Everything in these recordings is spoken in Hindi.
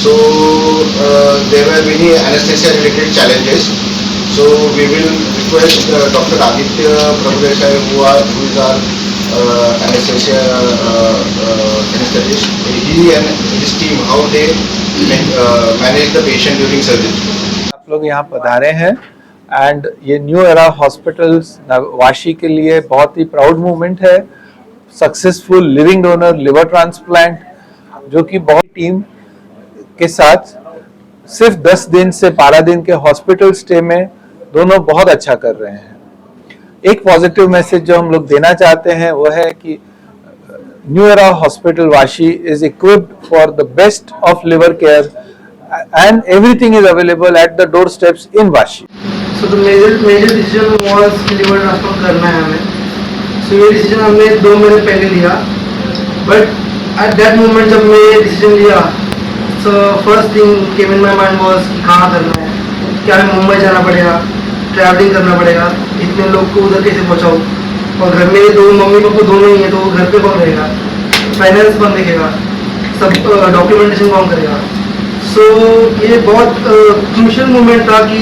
So there were many anesthesia related challenges. So we will request Dr. Aditya Prabhudesai, who is our anesthesia anesthetist. He and his team, how they manage the patient during surgery. आप लोग यहाँ पधारे हैं एंड ये न्यू एरा हॉस्पिटल्स वाशी के लिए बहुत ही प्राउड मोमेंट है। Successful living donor liver transplant जो कि बहुत टीम के साथ सिर्फ 10 दिन से 12 दिन के हॉस्पिटल स्टे में दोनों बहुत अच्छा कर रहे हैं। एक पॉजिटिव मैसेज जो हम लोग देना चाहते हैं वो है कि new era hospital Vashi is equipped for the best of liver care and everything is available at the doorsteps in Vashi. So the major decision was liver transplant करना है हमें. So ये decision हमने 2 महीने पहले लिया. But at that moment जब मैं decision लिया, so first thing came in my mind was कि कहाँ करना है. क्या हमें मुंबई जाना पड़ेगा, ट्रैवलिंग करना पड़ेगा, इतने लोग को उधर कैसे पहुँचाऊँ. और घर में दो मम्मी पापा दोनों ही हैं तो घर पे कौन रहेगा, फाइनेंस कौन देखेगा, सब डॉक्यूमेंटेशन कौन करेगा. सो ये बहुत क्रूशियल मोमेंट था कि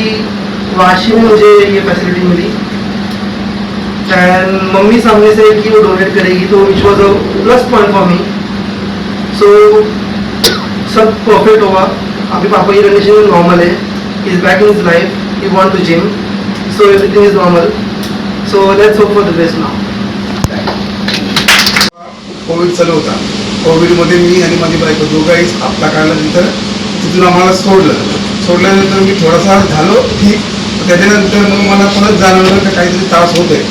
वाशी में मुझे ये फैसिलिटी मिली एंड मम्मी सामने से कि वो डोनेट करेगी तो which was a plus point for me. So सब परफेक्ट होगा. अभी पापा की कंडीशन नॉर्मल है. Is back in his life. He want to gym. So everything is normal. So let's hope for the best now. Covid चालू होता. कोविडमध्ये मी आणि माझी बायको दोघंही आपला काढला. तिथून आम्हाला सोडल्यानंतर मी थोडासा झालो ठीक. त्याच्यानंतर मग मला परत जाणवलं की काहीतरी त्रास होत आहे.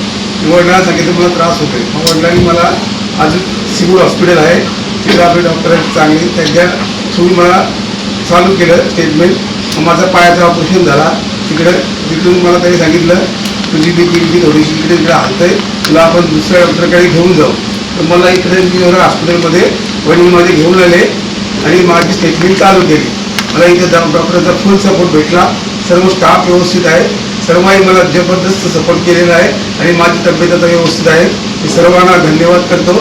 वडिलांना सांगितलं मला त्रास होतोय. मग वडिलांनी मला अजून सिव्हिल हॉस्पिटल आहे तिथे आपले डॉक्टर आहेत चांगले त्यांच्या थ्रू मला चालू केलं ट्रीटमेंट. माझा पायाचं ऑपरेशन झाला तिकडून मला त्यांनी सांगितलं तुझी बीपी थोडीशी इकडे हलतंय, तुला आपण दुसऱ्या डॉक्टरकडे घेऊन जाऊ. तर मला इकडे मी हॉस्पिटलमध्ये वडील माझे घेऊन आले आणि माझी ट्रीटमेंट चालू केली. मला इथे डॉक्टरचा फुल सपोर्ट भेटला. सर्व स्टाफ व्यवस्थित आहे. सर्वांनी मला जबरदस्त सपोर्ट केलेला आहे आणि माझी तब्येत आता व्यवस्थित आहे. मी सर्वांना धन्यवाद करतो.